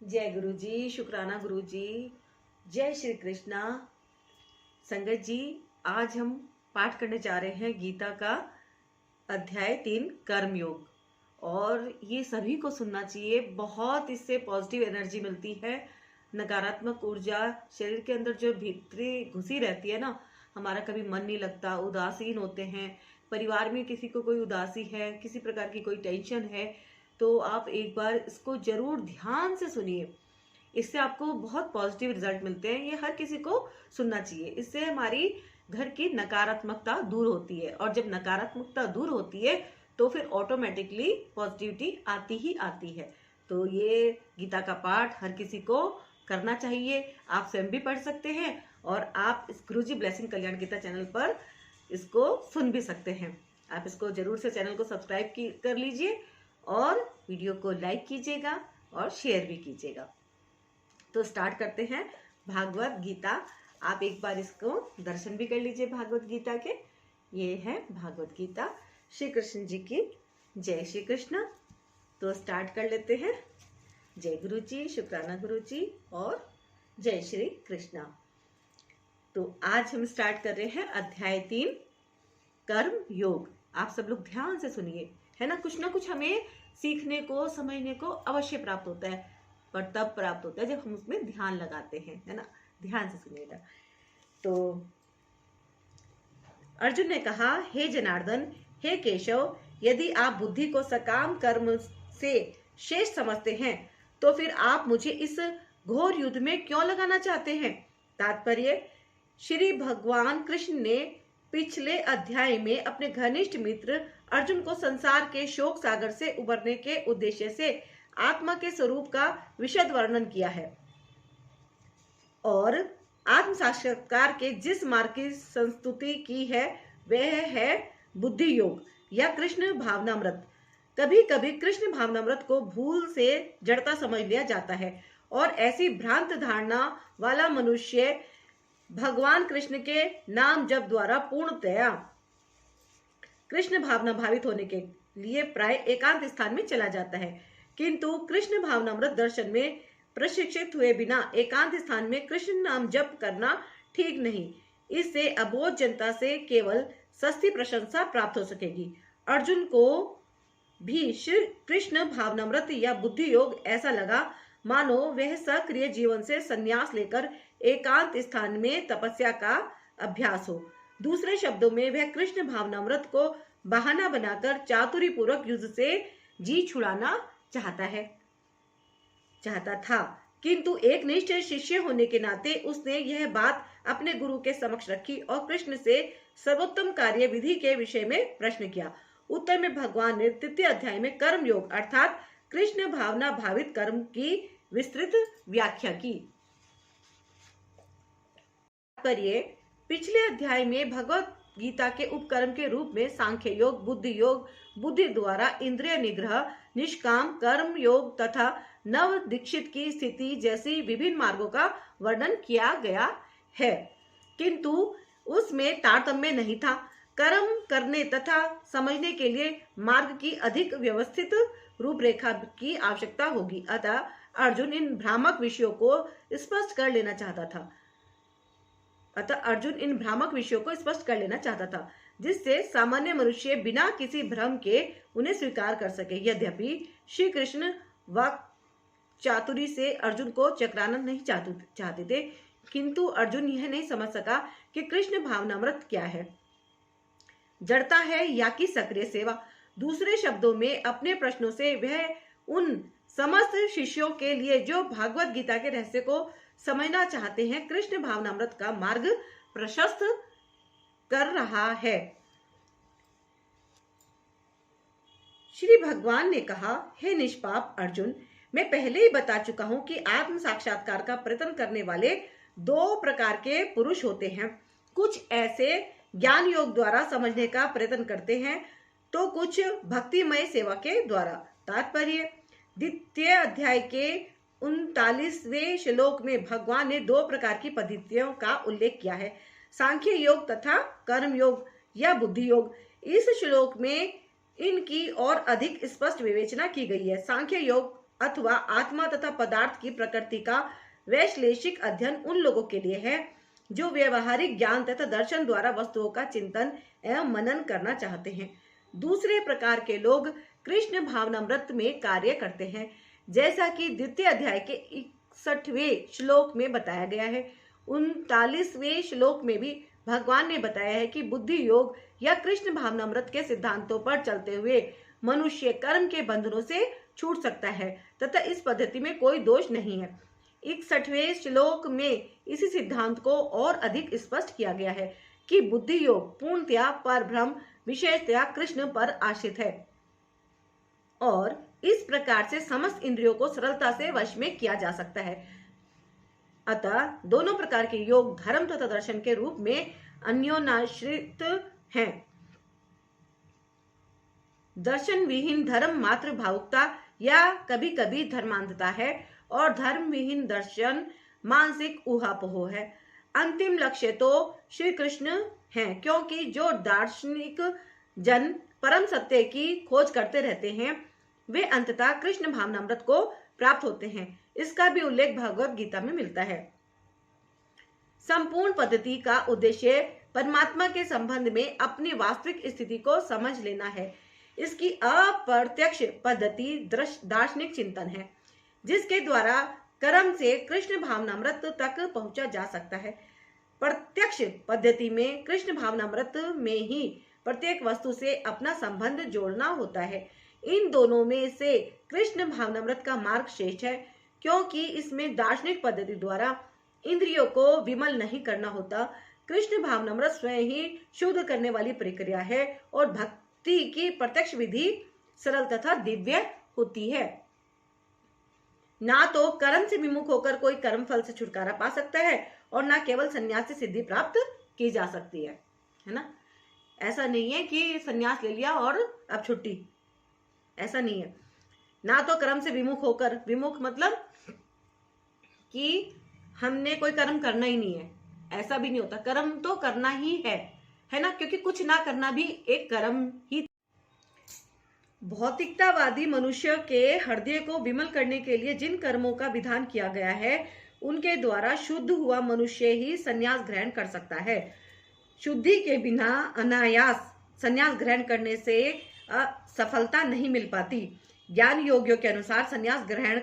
जय गुरु जी, शुक्राना गुरु जी। जय श्री कृष्णा। संगत जी, आज हम पाठ करने जा रहे हैं गीता का अध्याय 3 कर्म योग। और ये सभी को सुनना चाहिए। बहुत इससे पॉजिटिव एनर्जी मिलती है, नकारात्मक ऊर्जा शरीर के अंदर जो भीतरी घुसी रहती है ना, हमारा कभी मन नहीं लगता, उदासीन होते हैं, परिवार में किसी को कोई उदासी है, किसी प्रकार की कोई टेंशन है, तो आप एक बार इसको जरूर ध्यान से सुनिए। इससे आपको बहुत पॉजिटिव रिजल्ट मिलते हैं। ये हर किसी को सुनना चाहिए। इससे हमारी घर की नकारात्मकता दूर होती है, और जब नकारात्मकता दूर होती है तो फिर ऑटोमेटिकली पॉजिटिविटी आती ही आती है। तो ये गीता का पाठ हर किसी को करना चाहिए। आप स्वयं भी पढ़ सकते हैं और आप इस गुरुजी ब्लेसिंग कल्याण गीता चैनल पर इसको सुन भी सकते हैं। आप इसको जरूर से चैनल को सब्सक्राइब कर लीजिए और वीडियो को लाइक कीजिएगा और शेयर भी कीजिएगा। तो स्टार्ट करते हैं भागवत गीता। आप एक बार इसको दर्शन भी कर लीजिए भागवत गीता के। ये है भागवत गीता। श्री कृष्ण जी की जय श्री कृष्ण। तो स्टार्ट कर लेते हैं। जय गुरु जी, शुक्राना गुरु जी और जय श्री कृष्णा। तो आज हम स्टार्ट कर रहे हैं अध्याय 3 कर्म योग। आप सब लोग ध्यान से सुनिए, है ना कुछ हमें सीखने को, समझने को अवश्य प्राप्त होता है, पर तब प्राप्त होता है जब हम उसमें ध्यान लगाते हैं, है ना। ध्यान से सुनिएगा। तो अर्जुन ने कहा, हे जनार्दन, हे केशव, यदि आप बुद्धि को सकाम कर्म से शेष समझते हैं तो फिर आप मुझे इस घोर युद्ध में क्यों लगाना चाहते हैं। तात्पर्य, श्री भगवान कृष्ण ने पिछले अध्याय में अपने घनिष्ठ मित्र अर्जुन को संसार के शोक सागर से उबरने के उद्देश्य से आत्मा के स्वरूप का विशद वर्णन किया है और आत्म साक्षात्कार के जिस मार्ग की संस्तुति की है वह है बुद्धि योग या कृष्ण भावनामृत। कभी कभी कृष्ण भावनामृत को भूल से जड़ता समझ लिया जाता है और ऐसी भ्रांत धारणा वाला मनुष्य भगवान कृष्ण के नाम जप द्वारा पूर्णतया कृष्ण भावना भावित होने के लिए प्राय एकांत स्थान में चला जाता है। किंतु कृष्ण भावनामृत दर्शन में प्रशिक्षित हुए बिना एकांत स्थान में कृष्ण नाम जप करना ठीक नहीं। इससे अबोध जनता से केवल सस्ती प्रशंसा प्राप्त हो सकेगी। अर्जुन को भी श्री कृष्ण भावनामृत या बुद्धि योग ऐसा लगा मानो वह सक्रिय जीवन से संन्यास लेकर एकांत स्थान में तपस्या का अभ्यास हो। दूसरे शब्दों में वह कृष्ण भावनामृत को बहाना बनाकर चातुरी पूर्वक युद्ध से जी छुड़ाना चाहता था। किंतु एक निष्ठ शिष्य होने के नाते उसने यह बात अपने गुरु के समक्ष रखी और कृष्ण से सर्वोत्तम कार्य विधि के विषय में प्रश्न किया। उत्तर में भगवान ने 3 अध्याय में कर्म योग अर्थात कृष्ण भावना भावित कर्म की विस्तृत व्याख्या की। पिछले अध्याय में भगवत गीता के उपकर्म के रूप में सांख्य योग, बुद्धि द्वारा इंद्रिय निग्रह, निष्काम कर्म योग तथा नव दीक्षित की स्थिति जैसी विभिन्न मार्गों का वर्णन किया गया है, किंतु उसमें तारतम्य नहीं था। कर्म करने तथा समझने के लिए मार्ग की अधिक व्यवस्थित रूपरेखा की आवश्यकता होगी। अतः अर्जुन इन भ्रामक विषयों को स्पष्ट कर लेना चाहता था जिससे सामान्य मनुष्य बिना किसी भ्रम के उन्हें स्वीकार कर सके। यद्यपि श्री कृष्ण वाक् चातुरी से अर्जुन को चक्राना नहीं चाहते थे, किंतु अर्जुन यह नहीं समझ सका कि कृष्ण भावनामृत क्या है, जड़ता है या कि सक्रिय सेवा। दूसरे शब्दों में अपने प्रश्नों से वह उन समस्त शिष्यों के लिए जो भागवत गीता के रहस्य को समझना चाहते हैं कृष्ण भावनामृत का मार्ग प्रशस्त कर रहा है। श्री भगवान ने कहा, हे निष्पाप अर्जुन, मैं पहले ही बता चुका हूं कि आत्म साक्षात्कार का प्रयत्न करने वाले 2 प्रकार के पुरुष होते हैं। कुछ ऐसे ज्ञान योग द्वारा समझने का प्रयत्न करते हैं तो कुछ भक्तिमय सेवा के द्वारा। तात्पर्य, 2 अध्याय के 39वें श्लोक में भगवान ने 2 प्रकार की पद्धतियों का उल्लेख किया है, सांख्य योग तथा कर्म योग या बुद्धि योग। इस श्लोक में इनकी और अधिक स्पष्ट विवेचना की गई है। सांख्य योग अथवा आत्मा तथा पदार्थ की प्रकृति का वैश्लेषिक अध्ययन उन लोगों के लिए है जो व्यवहारिक ज्ञान तथा दर्शन द्वारा वस्तुओं का चिंतन एवं मनन करना चाहते हैं। दूसरे प्रकार के लोग कृष्ण भावनामृत में कार्य करते हैं, जैसा कि द्वितीय अध्याय के 61वें श्लोक में बताया गया है। 39वें श्लोक में भी भगवान ने बताया है कि बुद्धि योग या कृष्ण भावनामृत के सिद्धांतों पर चलते हुए मनुष्य कर्म के बंधनों से छूट सकता है तथा इस पद्धति में कोई दोष नहीं है। 61वें श्लोक में इसी सिद्धांत को और अधिक स्पष्ट किया गया है कि बुद्धि योग पूर्णतया परब्रह्म विशेषतया कृष्ण पर आश्रित है और इस प्रकार से समस्त इंद्रियों को सरलता से वश में किया जा सकता है। अतः दोनों प्रकार के योग धर्म तथा दर्शन के रूप में अन्योन्याश्रित हैं। दर्शन विहीन धर्म मात्र भावुकता या कभी कभी धर्मांधता है और धर्म विहीन दर्शन मानसिक ऊहापोह है। अंतिम लक्ष्य तो श्री कृष्ण है, क्योंकि जो दार्शनिक जन परम सत्य की खोज करते रहते हैं वे अंततः कृष्ण भावनामृत को प्राप्त होते हैं। इसका भी उल्लेख भगवत गीता में मिलता है। संपूर्ण पद्धति का उद्देश्य परमात्मा के संबंध में अपनी वास्तविक स्थिति को समझ लेना है। इसकी अप्रत्यक्ष पद्धति दार्शनिक चिंतन है, जिसके द्वारा कर्म से कृष्ण भावनामृत तक पहुंचा जा सकता है। प्रत्यक्ष पद्धति में कृष्ण भावनामृत में ही प्रत्येक वस्तु से अपना संबंध जोड़ना होता है। इन दोनों में से कृष्ण भावनामृत का मार्ग श्रेष्ठ है, क्योंकि इसमें दार्शनिक पद्धति द्वारा इंद्रियों को विमल नहीं करना होता। कृष्ण भावनामृत स्वयं ही शुद्ध करने वाली प्रक्रिया है और भक्ति की प्रत्यक्ष विधि सरल तथा दिव्य होती है। ना तो कर्म से विमुख होकर कोई कर्म फल से छुटकारा पा सकता है और ना केवल संन्यास से सिद्धि प्राप्त की जा सकती है ना। ऐसा नहीं है कि संन्यास ले लिया और अब छुट्टी, ऐसा नहीं है। ना तो कर्म से विमुख होकर, विमुख मतलब कि हमने कोई कर्म करना ही नहीं है, ऐसा भी नहीं होता। कर्म तो करना ही है ना, क्योंकि कुछ ना करना भी एक कर्म ही। भौतिकतावादी मनुष्य के हृदय को विमल करने के लिए जिन कर्मों का विधान किया गया है उनके द्वारा शुद्ध हुआ मनुष्य ही संन्यास ग्रहण कर सकता है। शुद्धि के बिना अनायास संन्यास ग्रहण करने से सफलता नहीं मिल पाती। ज्ञान योगियों के अनुसार संन्यास ग्रहण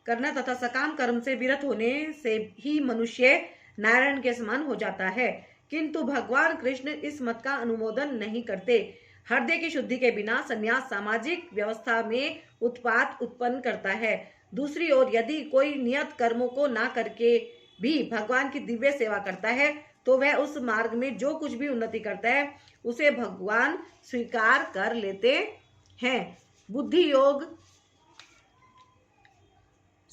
करना तथा सकाम कर्म से विरत होने से ही मनुष्य नारायण के समान हो जाता है, किंतु भगवान कृष्ण इस मत का अनुमोदन नहीं करते। हृदय की शुद्धि के बिना संन्यास सामाजिक व्यवस्था में उत्पात उत्पन्न करता है। दूसरी ओर यदि कोई नियत कर्मों को ना करके भी भगवान की दिव्य सेवा करता है तो वह उस मार्ग में जो कुछ भी उन्नति करता है उसे भगवान स्वीकार कर लेते हैं। बुद्धि योग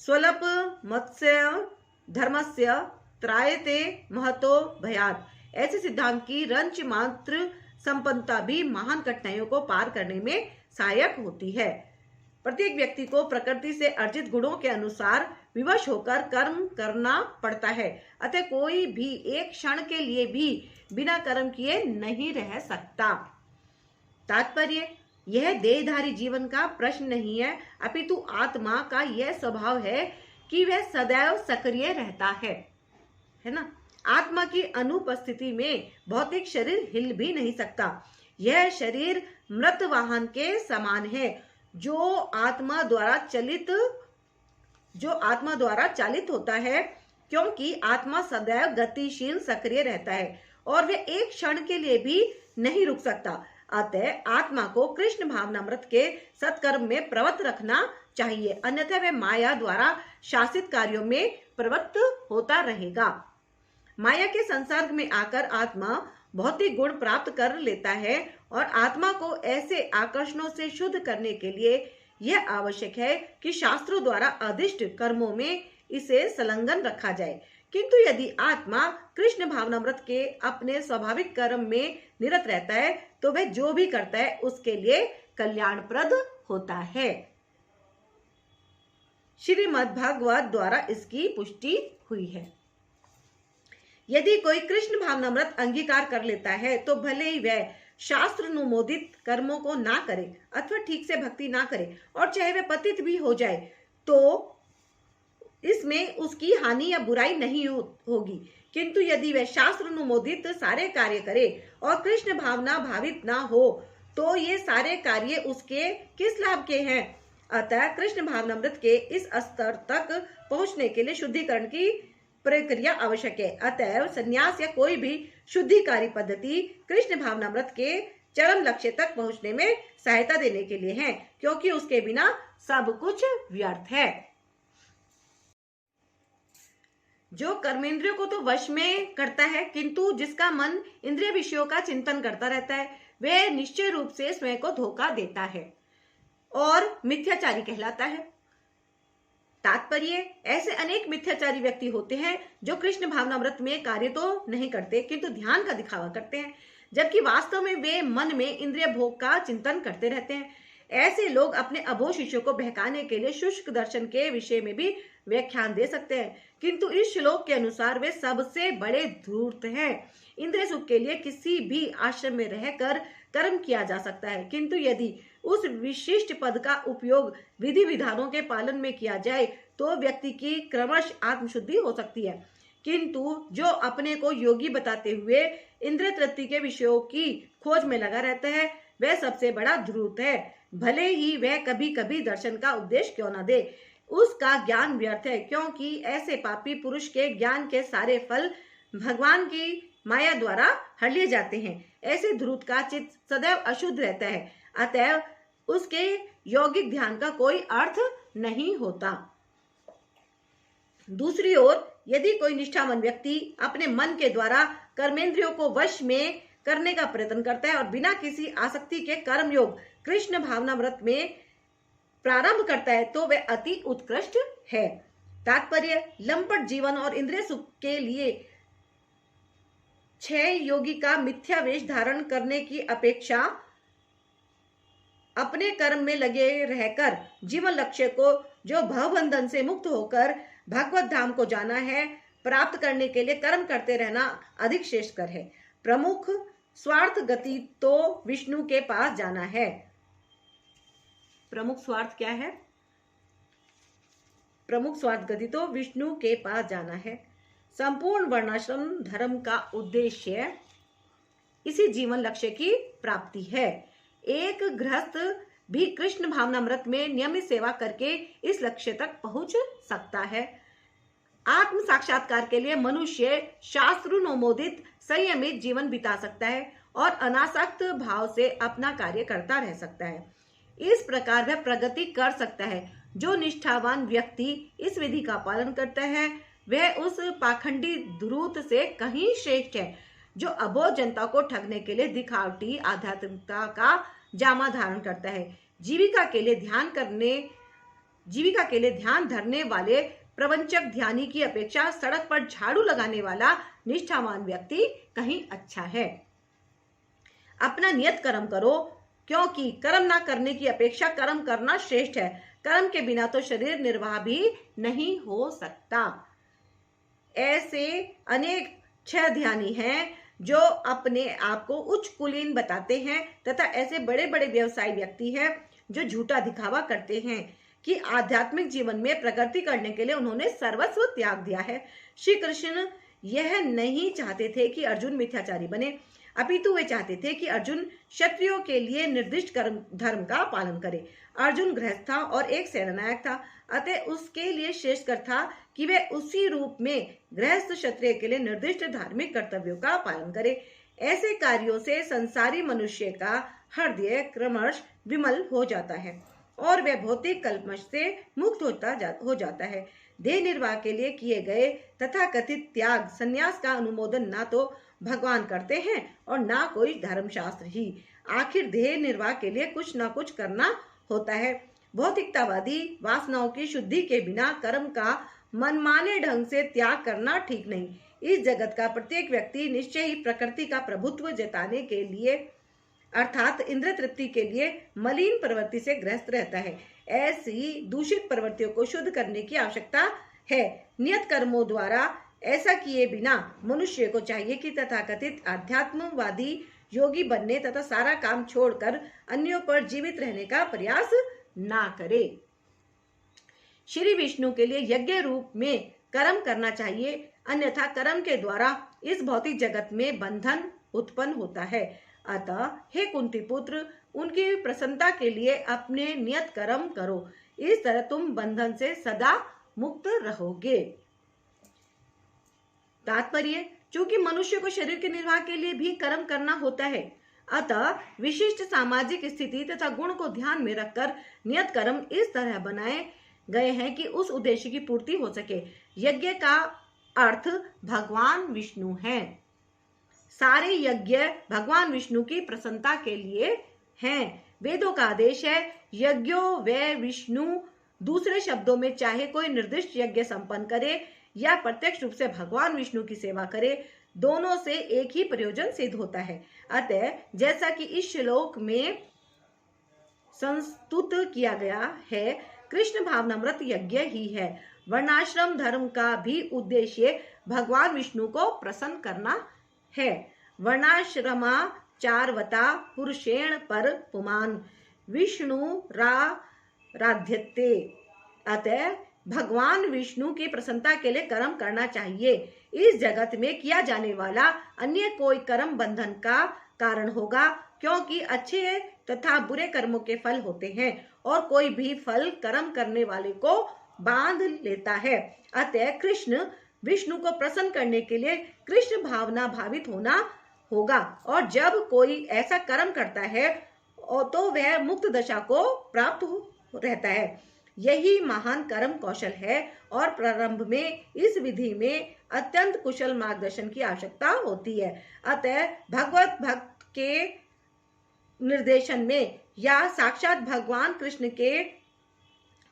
स्वल्प मत्स्य धर्मस्य त्रायते महतो भयात्, ऐसे सिद्धांत की रंच मात्र संपन्नता भी महान कठिनाइयों को पार करने में सहायक होती है। प्रत्येक व्यक्ति को प्रकृति से अर्जित गुणों के अनुसार विवश होकर कर्म करना पड़ता है, अतः कोई भी एक क्षण के लिए भी बिना कर्म किए नहीं रह सकता। तात्पर्य यह देहधारी जीवन का प्रश्न नहीं है, अपितु आत्मा का यह स्वभाव है कि वह सदैव सक्रिय रहता है ना। आत्मा की अनुपस्थिति में भौतिक शरीर हिल भी नहीं सकता। यह शरीर मृत वाहन के समान है जो आत्मा द्वारा चालित होता है, क्योंकि आत्मा सदैव गतिशील सक्रिय रहता है और वह एक क्षण के लिए भी नहीं रुक सकता। अतः आत्मा को कृष्ण भावनामृत के सत्कर्म में प्रवृत्त रखना चाहिए, अन्यथा वह माया द्वारा शासित कार्यों में प्रवृत्त होता रहेगा। माया के संसर्ग में आकर आत्मा भौतिक गुण प्राप्त कर लेता है और आत्मा को ऐसे आकर्षणों से शुद्ध करने के लिए यह आवश्यक है कि शास्त्रों द्वारा आदिष्ट कर्मों में इसे संलग्न रखा जाए। किंतु यदि आत्मा कृष्ण भावनामृत के अपने स्वाभाविक कर्म में निरत रहता है तो वह जो भी करता है उसके लिए कल्याणप्रद होता है। श्रीमद् भागवत द्वारा इसकी पुष्टि हुई है। यदि कोई कृष्ण भावनामृत अंगीकार कर लेता है तो भले ही वह शास्त्र अनुमोदित कर्मों को ना करे अथवा ठीक से भक्ति ना करे और चाहे वह पतित भी हो जाए तो इसमें उसकी हानि या बुराई नहीं होगी। किंतु यदि वह शास्त्र अनुमोदित सारे कार्य करे और कृष्ण भावना भावित ना हो तो ये सारे कार्य उसके किस लाभ के हैं। अतः कृष्ण भावनामृत के इस स्तर तक पहुंचने के लिए शुद्धिकरण की प्रक्रिया आवश्यक है। अतः संन्यास या कोई भी शुद्धिकारी पद्धति कृष्ण भावनामृत के चरम लक्ष्य तक पहुंचने में सहायता देने के लिए है, क्योंकि उसके बिना सब कुछ व्यर्थ है। जो कर्मेंद्रियों को तो वश में करता है, किंतु जिसका मन इंद्रिय विषयों का चिंतन करता रहता है, वह निश्चय रूप से स्वयं को धोखा देता है और मिथ्याचारी कहलाता है। तात्पर्य, ऐसे अनेक मिथ्याचारी व्यक्ति होते हैं जो कृष्ण भावनामृत में कार्य तो नहीं करते किंतु ध्यान का दिखावा करते हैं, जबकि वास्तव में वे मन में इंद्रिय भोग का चिंतन करते रहते हैं। ऐसे लोग अपने अबोध शिष्यों को बहकाने के लिए शुष्क दर्शन के विषय में भी व्याख्यान दे सकते हैं, किंतु इस श्लोक के अनुसार वे सबसे बड़े धूर्त हैं। इंद्रिय सुख के लिए किसी भी आश्रम में रहकर कर्म किया जा सकता है, किंतु यदि उस विशिष्ट पद का उपयोग विधि विधानों के पालन में किया जाए तो व्यक्ति की क्रमश आत्मशुद्धि हो सकती है। किंतु जो अपने को योगी बताते हुए इंद्रिय तृप्ति के विषयों की खोज में लगा रहता है, वह सबसे बड़ा धूर्त है। भले ही वह कभी कभी दर्शन का उपदेश क्यों न दे, उसका ज्ञान व्यर्थ है, क्योंकि ऐसे पापी पुरुष के ज्ञान के सारे फल भगवान की माया द्वारा हर लिए जाते हैं। ऐसे धूर्त का चित्त सदैव अशुद्ध रहता है, अतएव उसके यौगिक ध्यान का कोई अर्थ नहीं होता। दूसरी ओर यदि कोई निष्ठावान व्यक्ति अपने मन के द्वारा कर्मेंद्रियों को वश में करने का प्रयत्न करता है और बिना किसी आसक्ति के कर्म योग कृष्ण भावनामृत में प्रारंभ करता है तो वह अति उत्कृष्ट है। तात्पर्य, लंपट जीवन और इंद्रिय सुख के लिए क्षय योगी का मिथ्या वेश धारण करने की अपेक्षा अपने कर्म में लगे रहकर जीवन लक्ष्य को, जो भवबंधन से मुक्त होकर भगवत धाम को जाना है, प्राप्त करने के लिए कर्म करते रहना अधिक श्रेष्ठकर है। प्रमुख स्वार्थ गति तो विष्णु के पास जाना है। प्रमुख स्वार्थ क्या है? प्रमुख स्वार्थ गति तो विष्णु के पास जाना है। संपूर्ण वर्णाश्रम धर्म का उद्देश्य इसी जीवन लक्ष्य की प्राप्ति है। एक गृहस्थ भी कृष्ण भावनामृत में नियमित सेवा करके इस लक्ष्य तक पहुंच सकता है। आत्म साक्षात्कार के लिए मनुष्य शास्त्रानुमोदित संयमित जीवन बिता सकता है और अनासक्त भाव से अपना कार्य करता रह सकता है। इस प्रकार वह प्रगति कर सकता है। जो निष्ठावान व्यक्ति इस विधि का पालन करता है वह उस पाखंडी धूर्त से कहीं श्रेष्ठ है जो अबोध जनता को ठगने के लिए दिखावटी आध्यात्मिकता का जामा धारण करता है। जीविका के लिए ध्यान धरने वाले प्रवंचक ध्यानी की अपेक्षा सड़क पर झाड़ू लगाने वाला निष्ठावान व्यक्ति कहीं अच्छा है। अपना नियत कर्म करो, क्योंकि कर्म ना करने की अपेक्षा कर्म करना श्रेष्ठ है। कर्म के बिना तो शरीर निर्वाह भी नहीं हो सकता। ऐसे अनेक क्षय ध्यानी हैं जो अपने आप को उच्च कुलीन बताते हैं तथा ऐसे बड़े बड़े व्यवसायी व्यक्ति हैं जो झूठा दिखावा करते हैं कि आध्यात्मिक जीवन में प्रगति करने के लिए उन्होंने सर्वस्व त्याग दिया है। श्री कृष्ण यह नहीं चाहते थे कि अर्जुन मिथ्याचारी बने, अपितु वे चाहते थे कि अर्जुन क्षत्रियों के लिए निर्दिष्ट धर्म का पालन करे। अर्जुन गृहस्थ था और एक सेनानायक था, अतः उसके लिए श्रेष्ठकर था कि वह उसी रूप में गृहस्थ क्षत्रिय के लिए निर्दिष्ट धार्मिक कर्तव्यों का पालन करे। ऐसे कार्यों से संसारी मनुष्य का हृदय क्रमश विमल हो जाता है और वह भौतिक कल्मश से मुक्त हो जाता है। देह निर्वाह के लिए किए गए तथा कथित त्याग संन्यास का अनुमोदन ना तो भगवान करते हैं और ना कोई धर्मशास्त्र ही। आखिर देह निर्वाह के लिए कुछ ना कुछ करना होता है। भौतिकतावादी वासनाओं की शुद्धि के बिना कर्म का मनमाने ढंग से त्याग करना ठीक नहीं। इस जगत का प्रत्येक व्यक्ति निश्चय ही प्रकृति का प्रभुत्व जताने के लिए अर्थात इंद्र तृप्ति के लिए मलिन प्रवृत्ति से ग्रस्त रहता है। ऐसी दूषित प्रवृत्तियों को शुद्ध करने की आवश्यकता है। नियत कर्मों द्वारा ऐसा किए बिना मनुष्य को चाहिए कि तथाकथित आध्यात्मवादी योगी बनने तथा सारा काम छोड़कर अन्यों पर जीवित रहने का प्रयास ना करे। श्री विष्णु के लिए यज्ञ रूप में कर्म करना चाहिए, अन्यथा कर्म के द्वारा इस भौतिक जगत में बंधन उत्पन्न होता है। अतः हे कुंती पुत्र, उनकी प्रसन्नता के लिए अपने नियत कर्म करो, इस तरह तुम बंधन से सदा मुक्त रहोगे। तात्पर्य, चूंकि मनुष्य को शरीर के निर्वाह के लिए भी कर्म करना होता है, अतः विशिष्ट सामाजिक स्थिति तथा गुण को ध्यान में रखकर नियत कर्म इस तरह बनाए गए हैं कि उस उद्देश्य की पूर्ति हो सके। यज्ञ का अर्थ भगवान विष्णु है। सारे यज्ञ भगवान विष्णु की प्रसन्नता के लिए हैं। वेदों का आदेश है, यज्ञो वे विष्णु। दूसरे शब्दों में, चाहे कोई निर्दिष्ट यज्ञ संपन्न करे या प्रत्यक्ष रूप से भगवान विष्णु की सेवा करे, दोनों से एक ही प्रयोजन सिद्ध होता है। अतः जैसा कि इस श्लोक में संस्तुत किया गया है, कृष्ण भावनामृत यज्ञ ही है। वर्णाश्रम धर्म का भी उद्देश्य भगवान विष्णु को प्रसन्न करना है। वर्णाश्रमाचारवता पुरुषेण पर पुमान विष्णु राध्यते। अतः भगवान विष्णु की प्रसन्नता के लिए कर्म करना चाहिए। इस जगत में किया जाने वाला अन्य कोई कर्म बंधन का कारण होगा, क्योंकि अच्छे तथा बुरे कर्मों के फल होते हैं और कोई भी फल कर्म करने वाले को बांध लेता है। अतः कृष्ण विष्णु को प्रसन्न करने के लिए कृष्ण भावना भावित होना होगा, और जब कोई ऐसा कर्म करता है तो वह मुक्त दशा को प्राप्त रहता है। यही महान कर्म कौशल है और प्रारंभ में इस विधि में अत्यंत कुशल मार्गदर्शन की आवश्यकता होती है। अतः भगवत भक्त के निर्देशन में या साक्षात भगवान कृष्ण के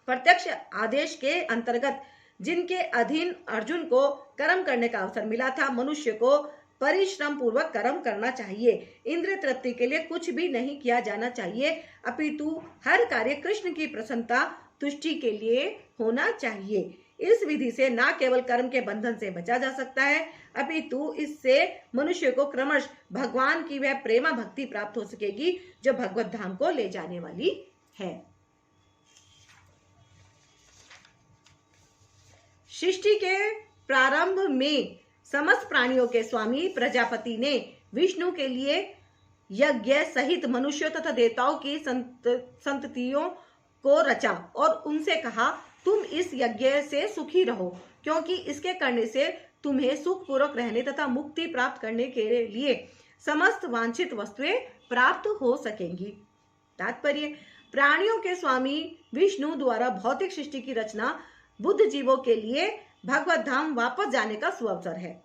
प्रत्यक्ष आदेश के अंतर्गत जिनके अधीन अर्जुन को कर्म करने का अवसर मिला था, मनुष्य को परिश्रम पूर्वक कर्म करना चाहिए। इंद्रिय तृप्ति के लिए कुछ भी नहीं किया जाना चाहिए, अपितु हर कार्य कृष्ण की प्रसन्नता तुष्टि के लिए होना चाहिए। इस विधि से न केवल कर्म के बंधन से बचा जा सकता है, अपितु इससे मनुष्य को क्रमश भगवान की वह प्रेमा भक्ति प्राप्त हो सकेगी जो भगवत धाम को ले जाने वाली है। सृष्टि के प्रारंभ में समस्त प्राणियों के स्वामी प्रजापति ने विष्णु के लिए यज्ञ सहित मनुष्यों तथा देवताओं की संततियों को रचा और उनसे कहा, तुम इस यज्ञ से सुखी रहो, क्योंकि इसके करने से तुम्हें सुखपूर्वक रहने तथा मुक्ति प्राप्त करने के लिए समस्त वांछित वस्तुएं प्राप्त हो सकेंगी। तात्पर्य, प्राणियों के स्वामी विष्णु द्वारा भौतिक सृष्टि की रचना बुद्ध जीवों के लिए भगवत धाम वापस जाने का सुअवसर है।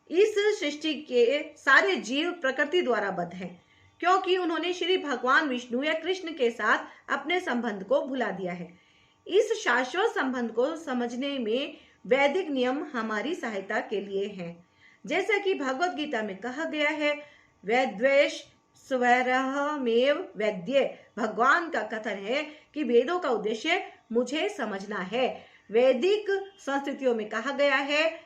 इस सृष्टि के सारे जीव प्रकृति द्वारा बद्ध हैं, क्योंकि उन्होंने श्री भगवान विष्णु या कृष्ण के साथ अपने संबंध को भुला दिया है। इस शाश्वत संबंध को समझने में वैदिक नियम हमारी सहायता के लिए हैं। जैसा कि भगवत गीता में कहा गया है, वैद्वेष स्वरमेव वेद्य। भगवान का कथन है कि वेदों का उद्देश्य मुझे समझना है। वैदिक संस्कृतियों में कहा गया है,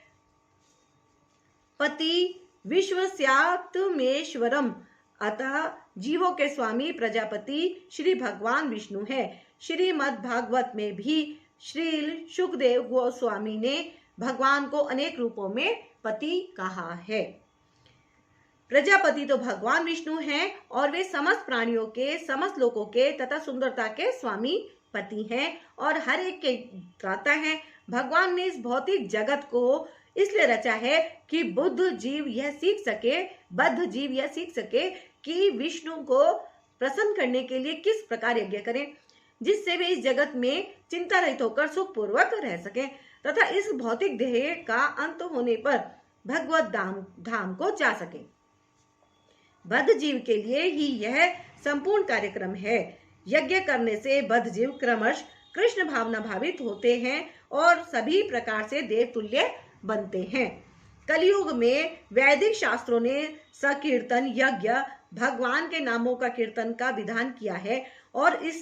पति विश्वस्यात्मेश्वरम। अतः जीवों के स्वामी प्रजापति श्री भगवान विष्णु है। श्रीमद् भागवत में भी श्री शुकदेव गोस्वामी ने भगवान को अनेक रूपों में पति कहा है। प्रजापति तो भगवान विष्णु हैं और वे समस्त प्राणियों के, समस्त लोकों के तथा सुंदरता के स्वामी पति हैं और हर एक के त्राता हैं। भगवान ने इस भौतिक जगत को इसलिए रचा है कि बद्ध जीव यह सीख सके कि विष्णु को प्रसन्न करने के लिए किस प्रकार यज्ञ करें, जिससे वे इस जगत में चिंता रहित होकर सुखपूर्वक रह सकें तथा इस भौतिक देह का अंत होने पर भगवत धाम को जा सके। बद्ध जीव के लिए ही यह संपूर्ण कार्यक्रम है। यज्ञ करने से बद्ध जीव क्रमश कृष्ण भावना भावित होते हैं और सभी प्रकार से देव तुल्य बनते हैं। कलयुग में वैदिक शास्त्रों ने सकीर्तन यज्ञ भगवान के नामों का कीर्तन का विधान किया है और इस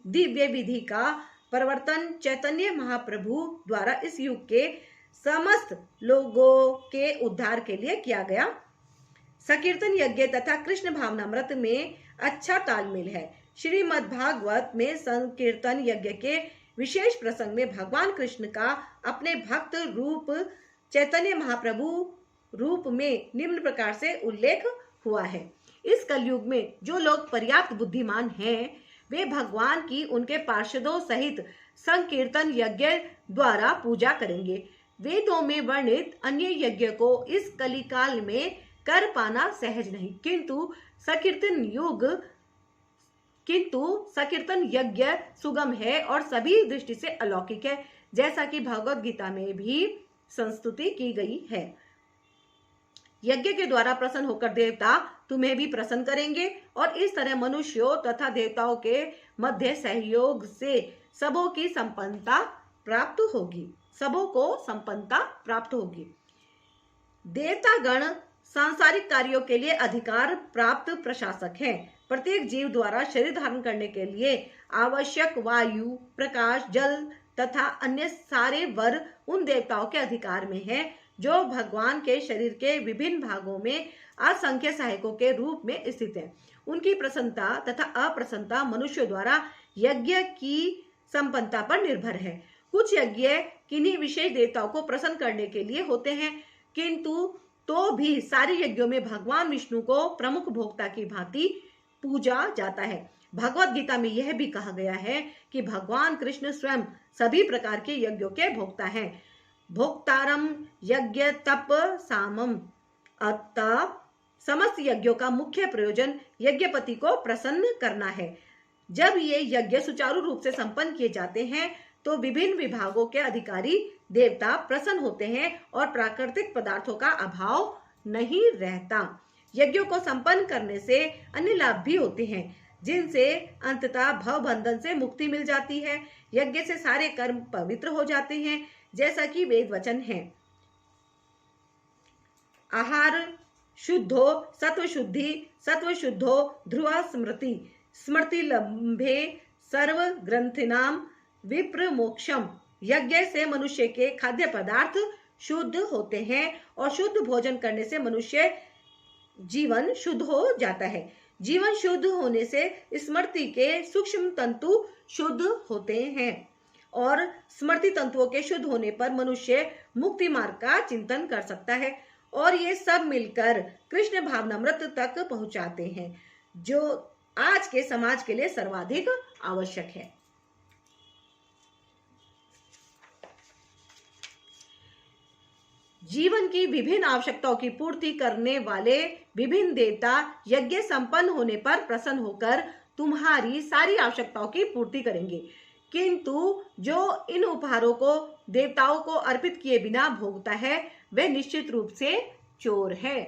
दिव्य विधि का प्रवर्तन चैतन्य महाप्रभु द्वारा इस युग के समस्त लोगों के उद्धार के लिए किया गया। संकीर्तन यज्ञ तथा कृष्ण भावनामृत में अच्छा तालमेल है। श्रीमद् भागवत में संकीर्तन यज्ञ के विशेष प्रसंग में भगवान कृष्ण का अपने भक्त रूप चैतन्य महाप्रभु रूप में निम्न प्रकार से उल्लेख हुआ है। इस कलयुग में जो लोग पर्याप्त बुद्धिमान हैं, वे भगवान की उनके पार्षदों सहित संकीर्तन यज्ञ द्वारा पूजा करेंगे। वेदों में वर्णित अन्य यज्ञ को इस कलिकाल में कर पाना सहज नहीं, किंतु संकीर्तन यज्ञ सुगम है और सभी दृष्टि से अलौकिक है, जैसा कि भगवत गीता में भी संस्तुति की गई है। यज्ञ के द्वारा प्रसन्न होकर देवता तुम्हें भी प्रसन्न करेंगे और इस तरह मनुष्यों तथा देवताओं के मध्य सहयोग से सबों की संपन्नता प्राप्त होगी। देवतागण सांसारिक कार्यों के लिए अधिकार प्राप्त प्रशासक हैं। प्रत्येक जीव द्वारा शरीर धारण करने के लिए आवश्यक वायु, प्रकाश, जल तथा अन्य सारे वर उन देवताओं के अधिकार में हैं, जो भगवान के शरीर के विभिन्न भागों में असंख्य सहायकों के रूप में स्थित हैं। उनकी प्रसन्नता तथा अप्रसन्नता मनुष्यों द्वारा यज्ञ की संपन्नता पर निर्भर है। कुछ यज्ञ किन्हीं विशेष देवताओं को प्रसन्न करने के लिए होते हैं, किंतु तो भी सारे यज्ञों में भगवान विष्णु को प्रमुख भोक्ता की भांति पूजा जाता है। भगवत गीता में यह भी कहा गया है कि भगवान कृष्ण स्वयं सभी प्रकार के यज्ञों के भोक्ता हैं। भोक्तारम यज्ञ तप सामम। अतः समस्त यज्ञों का मुख्य प्रयोजन यज्ञपति को प्रसन्न करना है। जब ये यज्ञ सुचारू रूप से संपन्न किए जाते हैं तो विभिन्न विभागों के अधिकारी देवता प्रसन्न होते हैं और प्राकृतिक पदार्थों का अभाव नहीं रहता। यज्ञों को संपन्न करने से अन्य लाभ भी होते हैं, जिनसे अंततः भव बंधन से मुक्ति मिल जाती है। यज्ञ से सारे कर्म पवित्र हो जाते हैं, जैसा कि वेद वचन है। आहार शुद्धो सत्व शुद्धो ध्रुवा स्मृति लंभे सर्व ग्रंथिनाम विप्र मोक्षम। यज्ञ से मनुष्य के खाद्य पदार्थ शुद्ध होते हैं और शुद्ध भोजन करने से मनुष्य जीवन शुद्ध हो जाता है। जीवन शुद्ध होने से स्मृति के सूक्ष्म तंतु शुद्ध होते हैं और स्मृति तंतुओं के शुद्ध होने पर मनुष्य मुक्ति मार्ग का चिंतन कर सकता है और ये सब मिलकर कृष्ण भावनामृत तक पहुंचाते हैं, जो आज के समाज के लिए सर्वाधिक आवश्यक है। जीवन की विभिन्न आवश्यकताओं की पूर्ति करने वाले विभिन्न देवता यज्ञ संपन्न होने पर प्रसन्न होकर तुम्हारी सारी आवश्यकताओं की पूर्ति करेंगे, किंतु जो इन उपहारों को देवताओं को अर्पित किए बिना भोगता है वह निश्चित रूप से चोर है।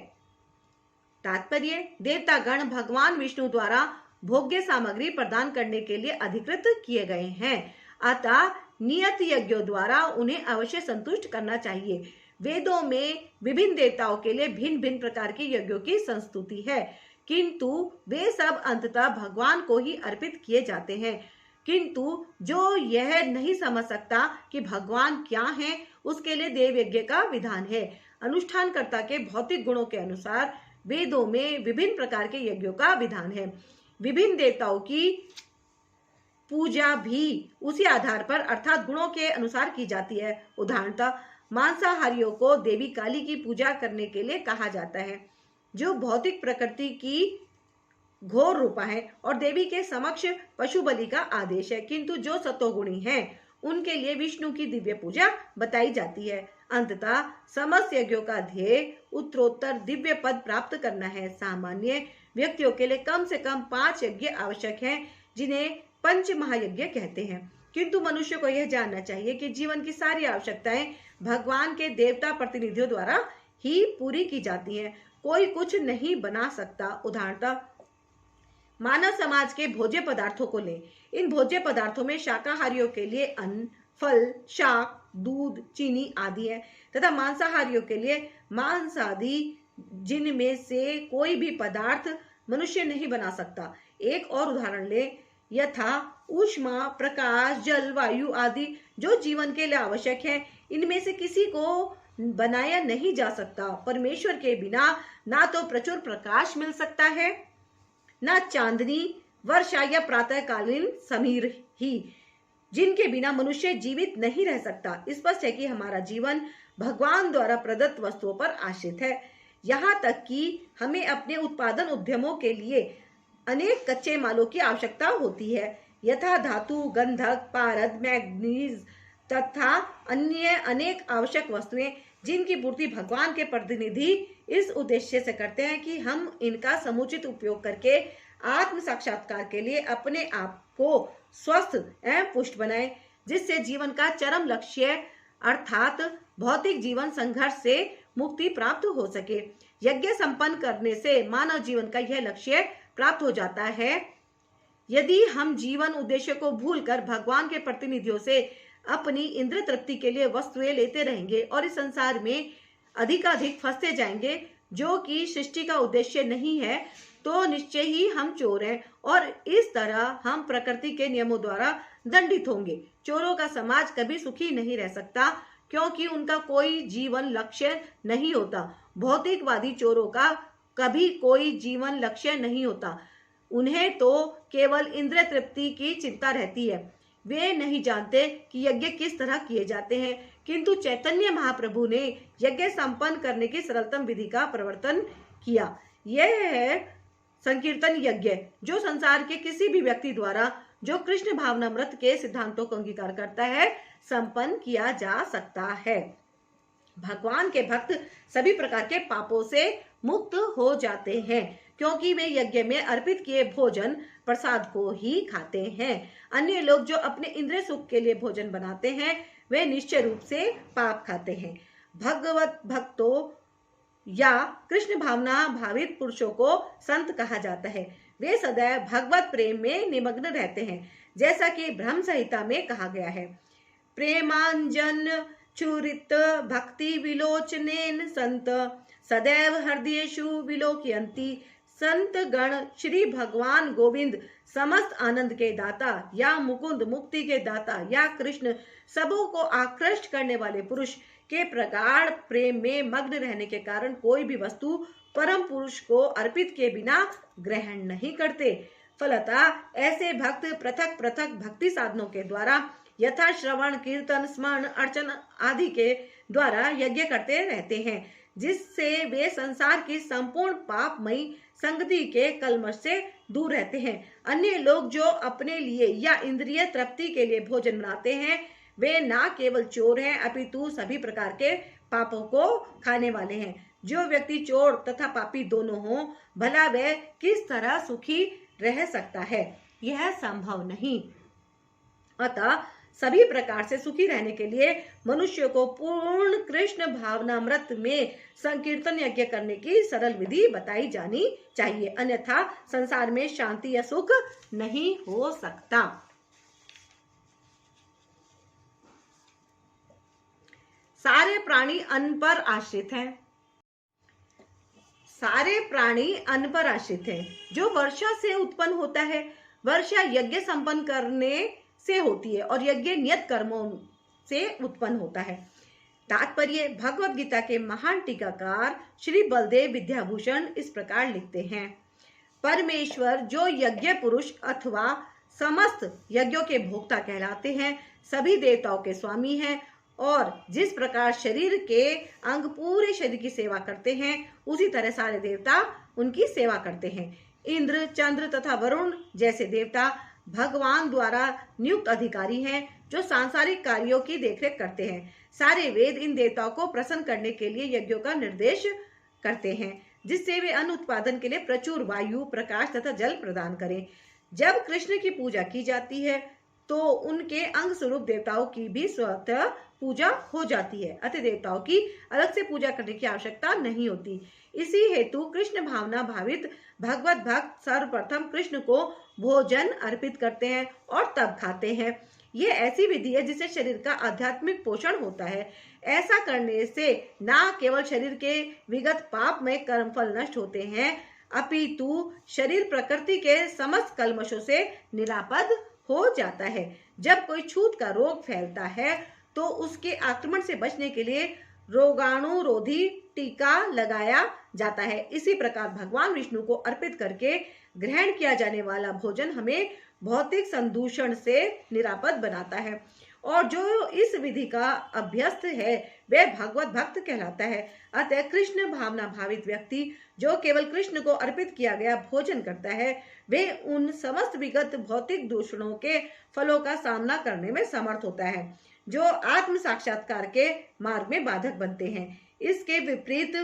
तात्पर्य, देवतागण भगवान विष्णु द्वारा भोग्य सामग्री प्रदान करने के लिए अधिकृत किए गए हैं, अतः नियत यज्ञों द्वारा उन्हें अवश्य संतुष्ट करना चाहिए। वेदों में विभिन्न देवताओं के लिए भिन्न भिन्न प्रकार के यज्ञों की संस्तुति है, किंतु वे सब अंततः भगवान को ही अर्पित किए जाते हैं। किंतु जो यह नहीं समझ सकता कि भगवान क्या है, उसके लिए देव यज्ञ का विधान है। अनुष्ठानकर्ता के भौतिक गुणों के अनुसार वेदों में विभिन्न प्रकार के यज्ञों का विधान है। विभिन्न देवताओं की पूजा भी उसी आधार पर अर्थात गुणों के अनुसार की जाती है। उदाहरणतः मांसाहारियों को देवी काली की पूजा करने के लिए कहा जाता है, जो भौतिक प्रकृति की घोर रूपा है, और देवी के समक्ष पशु बलि का आदेश है, किंतु जो सतोगुणी हैं उनके लिए विष्णु की दिव्य पूजा बताई जाती है। अंततः समस्त यज्ञों का ध्येय उत्तरोत्तर दिव्य पद प्राप्त करना है। सामान्य व्यक्तियों के लिए कम से कम 5 यज्ञ आवश्यक हैं, जिन्हें पंच महायज्ञ कहते हैं, किंतु मनुष्य को यह जानना चाहिए कि जीवन की सारी आवश्यकताएं भगवान के देवता प्रतिनिधियों द्वारा ही पूरी की जाती हैं। कोई कुछ नहीं बना सकता। उदाहरणतः मानव समाज के भोज्य पदार्थों को लें। इन भोज्य पदार्थों में शाकाहारियों के लिए अन्न, फल, शाक, दूध, चीनी आदि है, तथा मांसाहारियों के लिए मांस आदि, जिनमें से कोई भी पदार्थ मनुष्य नहीं बना सकता। एक और उदाहरण ले, यथा ऊष्मा, प्रकाश, जल, वायु आदि जो जीवन के लिए आवश्यक है, इनमें से किसी को बनाया नहीं जा सकता। परमेश्वर के बिना ना तो प्रचुर प्रकाश मिल सकता है, ना चांदनी, वर्षा या प्रातःकालीन समीर ही, जिनके बिना मनुष्य जीवित नहीं रह सकता। स्पष्ट है कि हमारा जीवन भगवान द्वारा प्रदत्त वस्तुओं पर आश्रित है। यहाँ तक कि हमें अपने उत्पादन उद्यमों के लिए अनेक कच्चे मालों की आवश्यकता होती है, यथा धातु, गंधक, पारद, मैग्नीज तथा अन्य अनेक आवश्यक वस्तुएं, जिनकी पूर्ति भगवान के प्रतिनिधि इस उद्देश्य से करते हैं कि हम इनका समुचित उपयोग करके आत्म साक्षात्कार के लिए अपने आप को स्वस्थ एवं पुष्ट बनाएं, जिससे जीवन का चरम लक्ष्य अर्थात भौतिक जीवन संघर्ष से मुक्ति प्राप्त हो सके। यज्ञ संपन्न करने से मानव जीवन का यह लक्ष्य प्राप्त हो जाता है। यदि हम जीवन उद्देश्य को भूलकर भगवान के प्रतिनिधियों से अपनी इंद्रिय तृप्ति के लिए वस्तुएं लेते रहेंगे और इस संसार में अधिकाधिक फंसते जाएंगे, जो कि सृष्टि का उद्देश्य नहीं है, तो निश्चय ही हम चोर हैं और इस तरह हम प्रकृति के नियमों द्वारा दंडित होंगे। चोरों का समाज कभी सुखी नहीं रह सकता, क्योंकि उनका कोई जीवन लक्ष्य नहीं होता। भौतिकवादी चोरों का कभी कोई जीवन लक्ष्य नहीं होता। उन्हें तो केवल इंद्रिय तृप्ति की चिंता रहती है। वे नहीं जानते कि यज्ञ किस तरह किए जाते हैं, किंतु चैतन्य महाप्रभु ने यज्ञ संपन्न करने की सरलतम विधि का प्रवर्तन किया। यह है संकीर्तन यज्ञ, जो संसार के किसी भी व्यक्ति द्वारा जो कृष्ण भावनामृत के सिद्धांतों को अंगीकार करता है संपन्न किया जा सकता है। भगवान के भक्त सभी प्रकार के पापों से मुक्त हो जाते हैं, क्योंकि वे यज्ञ में अर्पित किए भोजन प्रसाद को ही खाते हैं। अन्य लोग जो अपने इंद्रिय सुख के लिए भोजन बनाते हैं, वे निश्चय रूप से पाप खाते हैं। भगवत भक्तों या कृष्ण भावना भावित पुरुषों को संत कहा जाता है। वे सदैव भगवत प्रेम में निमग्न रहते हैं, जैसा कि ब्रह्म संहिता में कहा गया है। प्रेमांजन चूरित भक्ति विलोचनेन संत सदैव हृदयेषु विलोकयन्ति। संत गण श्री भगवान गोविंद समस्त आनंद के दाता या मुकुंद मुक्ति के दाता या कृष्ण सबों को आकृष्ट करने वाले पुरुष के प्रगाढ़ प्रेम में मग्न रहने के कारण कोई भी वस्तु परम पुरुष को अर्पित किए बिना ग्रहण नहीं करते। फलतः ऐसे भक्त पृथक पृथक भक्ति साधनों के द्वारा यथा श्रवण, कीर्तन, स्मरण, अर्चन आदि के द्वारा यज्ञ करते रहते हैं, जिससे वे संसार की संपूर्ण पापमयी संगति के कलमश से दूर रहते हैं। अन्य लोग जो अपने लिए या इंद्रिय तृप्ति के लिए भोजन बनाते हैं, वे न केवल चोर हैं, अपितु सभी प्रकार के पापों को खाने वाले हैं। जो व्यक्ति चोर तथा पापी दोनों हो, भला वह किस तरह सुखी रह सकता है? यह संभव नहीं। अतः सभी प्रकार से सुखी रहने के लिए मनुष्य को पूर्ण कृष्ण भावनामृत में संकीर्तन यज्ञ करने की सरल विधि बताई जानी चाहिए, अन्यथा संसार में शांति या सुख नहीं हो सकता। सारे प्राणी अन्न पर आश्रित हैं। सारे प्राणी अन्न पर आश्रित हैं। जो वर्षा से उत्पन्न होता है, वर्षा यज्ञ संपन्न करने से होती है और यज्ञ नियत कर्मों से उत्पन्न होता है। तात्पर्य भगवद गीता के महान टीकाकार श्री बलदेव विद्याभूषण इस प्रकार लिखते हैं। परमेश्वर जो यज्ञ पुरुष अथवा समस्त यज्ञों के भोक्ता कहलाते हैं, सभी देवताओं के स्वामी हैं और जिस प्रकार शरीर के अंग पूरे शरीर की सेवा करते हैं, उसी तरह सारे देवता उनकी सेवा करते हैं। इंद्र, चंद्र तथा वरुण जैसे देवता भगवान द्वारा नियुक्त अधिकारी हैं, जो सांसारिक कार्यों की देखरेख करते हैं। सारे वेद इन देवताओं को प्रसन्न करने के लिए यज्ञों का निर्देश करते हैं, जिससे वे अन्न उत्पादन के लिए प्रचुर वायु, प्रकाश तथा जल प्रदान करें। जब कृष्ण की पूजा की जाती है, तो उनके अंग स्वरूप देवताओं की भी स्वतः पूजा हो जाती है, अतः देवताओं की अलग से पूजा करने की आवश्यकता नहीं होती। इसी हेतु कृष्ण भावना भावित भगवत भक्त सर्वप्रथम कृष्ण को भोजन अर्पित करते हैं और तब खाते हैं। यह ऐसी विधि है जिससे शरीर का आध्यात्मिक पोषण होता है। ऐसा करने से न केवल शरीर के विगत पाप में कर्मफल नष्ट होते हैं, अपितु शरीर प्रकृति के समस्त कलमशों से निरापद हो जाता है। जब कोई छूत का रोग फैलता है, तो उसके आक्रमण से बचने के लिए रोगाणुरोधी टीका लगाया जाता है। इसी प्रकार भगवान विष्णु को अर्पित करके ग्रहण किया जाने वाला भोजन हमें भौतिक संदूषण से निरापद बनाता है, और जो इस विधि का अभ्यस्त है वह भगवत भक्त कहलाता है। अतः कृष्ण भावना भावित व्यक्ति जो केवल कृष्ण को अर्पित किया गया भोजन करता है, वे उन समस्त विगत भौतिक दूषणों के फलों का सामना करने में समर्थ होता है जो आत्म साक्षात्कार के मार्ग में बाधक बनते हैं। इसके विपरीत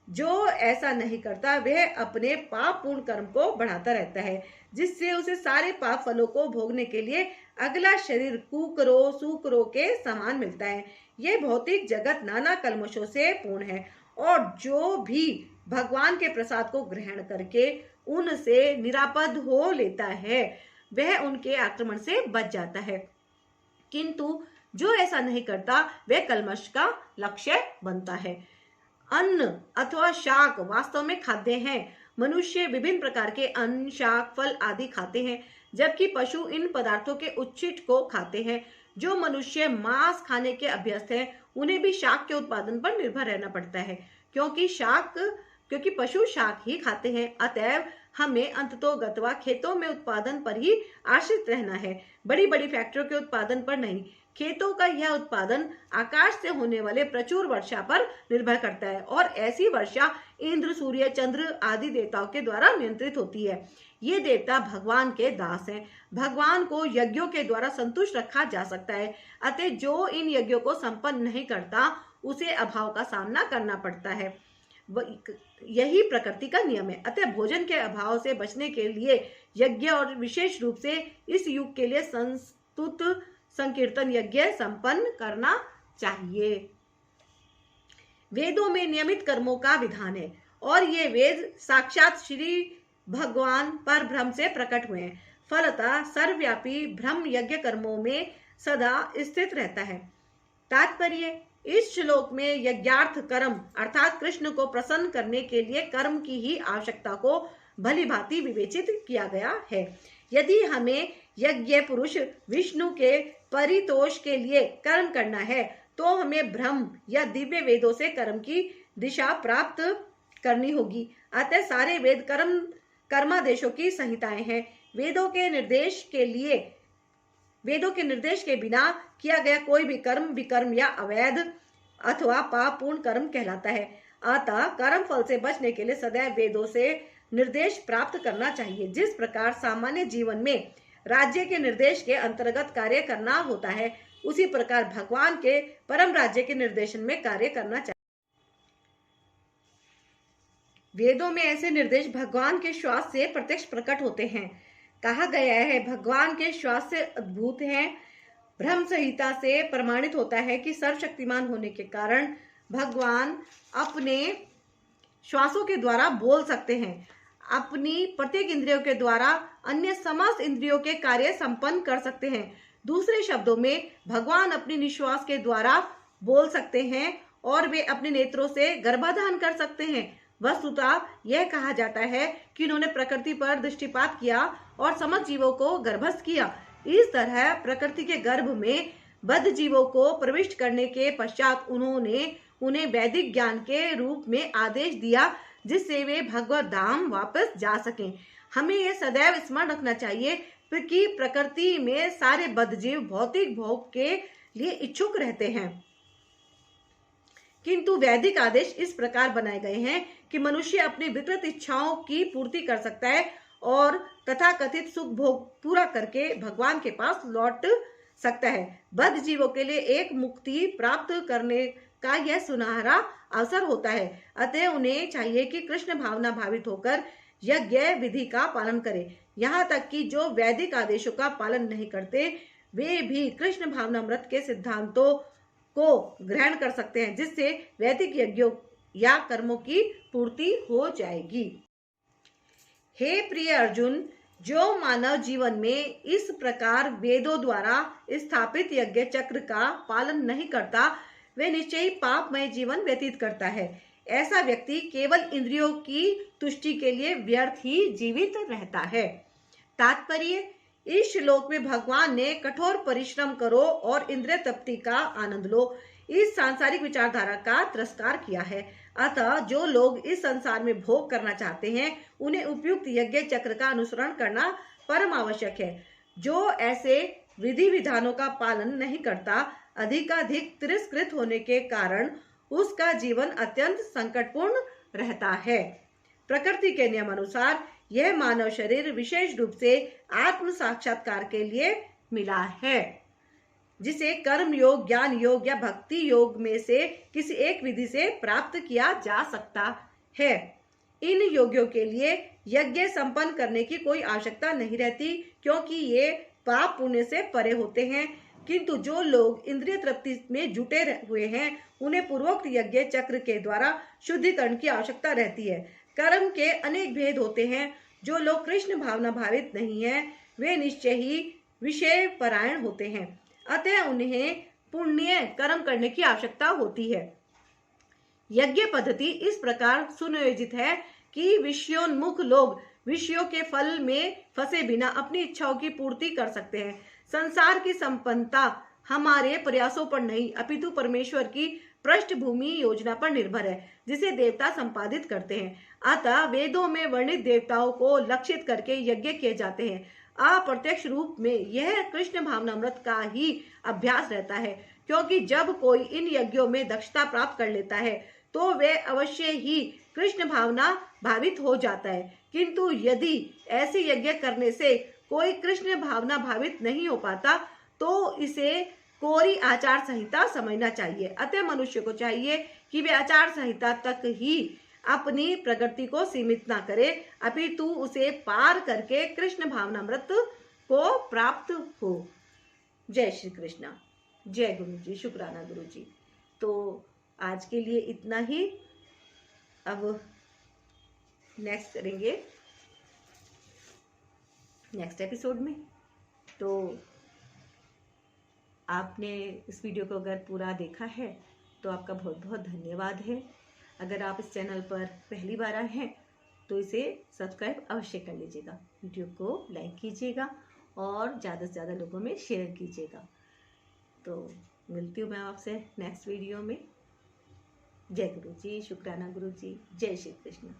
जो ऐसा नहीं करता वह अपने पाप पूर्ण कर्म को बढ़ाता रहता है, जिससे उसे सारे पाप फलों को भोगने के लिए अगला शरीर कुकरों सूकरों के समान मिलता है। यह भौतिक जगत नाना कल्मशों से पूर्ण है, और जो भी भगवान के प्रसाद को ग्रहण करके उनसे निरापद हो लेता है वह उनके आक्रमण से बच जाता है, किंतु जो ऐसा नहीं करता वह कल्मश का लक्ष्य बनता है। अन्न अथवा शाक वास्तव में खाद्य हैं। मनुष्य विभिन्न प्रकार के अन्न, शाक, फल आदि खाते हैं, जबकि पशु इन पदार्थों के उच्छिष्ट को खाते हैं। जो मनुष्य मांस खाने के अभ्यस्त हैं, उन्हें भी शाक के उत्पादन पर निर्भर रहना पड़ता है, क्योंकि पशु शाक ही खाते हैं। अतएव हमें अंततोगत्वा खेतों में उत्पादन पर ही आश्रित रहना है, बड़ी बड़ी फैक्ट्रियों के उत्पादन पर नहीं। खेतों का यह उत्पादन आकाश से होने वाले प्रचुर वर्षा पर निर्भर करता है, और ऐसी वर्षा इंद्र, सूर्य, चंद्र आदि देवताओं के द्वारा नियंत्रित होती है। ये देवता भगवान के दास हैं। भगवान को यज्ञों के द्वारा संतुष्ट रखा जा सकता है, अतः जो इन यज्ञों को संपन्न नहीं करता उसे अभाव का सामना करना पड़ता है। यही प्रकृति का नियम है। अतः भोजन के अभाव से बचने के लिए यज्ञ, और विशेष रूप से इस युग के लिए संस्तुत संकीर्तन यज्ञ संपन्न करना चाहिए। वेदों में नियमित कर्मों का विधान है, और ये वेद साक्षात श्री भगवान पर ब्रह्म से प्रकट हुए हैं। फलतः सर्वव्यापी ब्रह्म यज्ञ कर्मों में सदा स्थित रहता है। तात्पर्य, इस श्लोक में यज्ञार्थ कर्म अर्थात कृष्ण को प्रसन्न करने के लिए कर्म की ही आवश्यकता को भली भांति विवेचित किया गया है। यदि हमें यज्ञ पुरुष विष्णु के परितोष के लिए कर्म करना है, तो हमें ब्रह्म या दिव्य वेदों से कर्म की दिशा प्राप्त करनी होगी। अतः सारे वेद कर्मादेशों की संहिताएं हैं। वेदों के निर्देश के बिना किया गया कोई भी कर्म विकर्म या अवैध अथवा पाप पूर्ण कर्म कहलाता है। अतः कर्म फल से बचने के लिए सदैव वेदों से निर्देश प्राप्त करना चाहिए। जिस प्रकार सामान्य जीवन में राज्य के निर्देश के अंतर्गत कार्य करना होता है, उसी प्रकार भगवान के परम राज्य के निर्देशन में कार्य करना चाहिए। वेदों में ऐसे निर्देश भगवान के श्वास से प्रत्यक्ष प्रकट होते हैं। कहा गया है, भगवान के श्वास से अद्भुत हैं। ब्रह्म संहिता से प्रमाणित होता है कि सर्वशक्तिमान होने के कारण भगवान अपने श्वासों के द्वारा बोल सकते हैं। अपनी प्रत्येक इंद्रियों के द्वारा अन्य समस्त इंद्रियों के कार्य संपन्न कर सकते हैं। दूसरे शब्दों में भगवान अपने निश्वास के द्वारा बोल सकते हैं, और वे अपने नेत्रों से गर्भाधान कर सकते हैं। वस्तुतः यह कहा जाता है कि उन्होंने प्रकृति पर दृष्टिपात किया और समस्त जीवों को गर्भस्थ किया। इस तरह प्रकृति के गर्भ में बद्ध जीवों को प्रविष्ट करने के पश्चात उन्होंने उन्हें वैदिक ज्ञान के रूप में आदेश दिया, जिससे वे भगवत धाम वापस जा सकें। हमें यह सदैव स्मरण रखना चाहिए कि प्रकृति में सारे बद्ध जीव भौतिक भोग के लिए इच्छुक रहते हैं, किंतु वैदिक आदेश इस प्रकार बनाए गए हैं कि मनुष्य अपनी विकृत इच्छाओं की पूर्ति कर सकता है और तथाकथित सुख भोग पूरा करके भगवान के पास लौट सकता है। बद्ध जीवों के लिए एक मुक्ति प्राप्त करने का यह सुनहरा अवसर होता है। अतः उन्हें चाहिए कि कृष्ण भावना भावित होकर यज्ञ विधि का पालन करें। यहाँ तक कि जो वैदिक आदेशों का पालन नहीं करते, वे भी कृष्ण भावनामृत के सिद्धांतों को ग्रहण कर सकते हैं, जिससे वैदिक यज्ञों या कर्मों की पूर्ति हो जाएगी। हे प्रिय अर्जुन, जो मानव जीवन में इस प्रकार वेदों द्वारा स्थापित यज्ञ चक्र का पालन नहीं करता, वे निश्चय ही पापमय जीवन व्यतीत करता है। ऐसा व्यक्ति केवल इंद्रियों की तुष्टि के लिए व्यर्थ ही जीवित रहता है। तात्पर्य, इस श्लोक में भगवान ने कठोर परिश्रम करो और इंद्रिय तृप्ति का आनंद लो, इस सांसारिक विचारधारा का तिरस्कार किया है। अतः जो लोग इस संसार में भोग करना चाहते हैं उन्हें उपयुक्त यज्ञ चक्र का अनुसरण करना परम आवश्यक है। जो ऐसे विधि विधानों का पालन नहीं करता, अधिकाधिक तिरस्कृत होने के कारण उसका जीवन अत्यंत संकटपूर्ण रहता है। प्रकृति के नियम अनुसार यह मानव शरीर विशेष रूप से आत्म साक्षात्कार के लिए मिला है, जिसे कर्म योग, ज्ञान योग या भक्ति योग में से किसी एक विधि से प्राप्त किया जा सकता है। इन योगियों के लिए यज्ञ संपन्न करने की कोई आवश्यकता नहीं रहती, क्योंकि ये पाप पुण्य से परे होते हैं। किंतु जो लोग इंद्रिय तृप्ति में जुटे हुए हैं उन्हें पूर्वोक्त यज्ञ चक्र के द्वारा शुद्धिकरण की आवश्यकता रहती है। कर्म के अनेक भेद होते हैं। जो लोग कृष्ण भावना भावित नहीं है वे निश्चय ही विषय परायण होते हैं, अतः उन्हें पुण्य कर्म करने की आवश्यकता होती है। यज्ञ पद्धति इस प्रकार सुनियोजित है कि विषयोन्मुख लोग विषयों के फल में फंसे बिना अपनी इच्छाओं की पूर्ति कर सकते हैं। संसार की संपन्नता हमारे प्रयासों पर नहीं अपितु परमेश्वर की पृष्ठभूमि योजना पर निर्भर है, जिसे देवता संपादित करते हैं। अतः वेदों में वर्णित देवताओं को लक्षित करके यज्ञ किए जाते हैं। अप्रत्यक्ष रूप में यह कृष्ण भावनामृत का ही अभ्यास रहता है, क्योंकि जब कोई इन यज्ञों में दक्षता प्राप्त कर लेता है तो वह अवश्य ही कृष्ण भावना भावित हो जाता है। किंतु यदि ऐसे यज्ञ करने से कोई कृष्ण भावना भावित नहीं हो पाता तो इसे कोरी आचार संहिता समझना चाहिए। अतः मनुष्य को चाहिए कि वे आचार संहिता तक ही अपनी प्रगति को सीमित ना करे, अपितु उसे पार करके कृष्ण भावनामृत को प्राप्त हो। जय श्री कृष्णा। जय गुरु जी, शुक्राना गुरु जी। तो आज के लिए इतना ही। अब नेक्स्ट करेंगे नेक्स्ट एपिसोड में। तो आपने इस वीडियो को अगर पूरा देखा है तो आपका बहुत बहुत धन्यवाद है। अगर आप इस चैनल पर पहली बार आए हैं तो इसे सब्सक्राइब अवश्य कर लीजिएगा, वीडियो को लाइक कीजिएगा और ज़्यादा से ज़्यादा लोगों में शेयर कीजिएगा। तो मिलती हूँ मैं आपसे नेक्स्ट वीडियो में। जय गुरु जी, शुक्राना गुरु जी। जय श्री कृष्ण।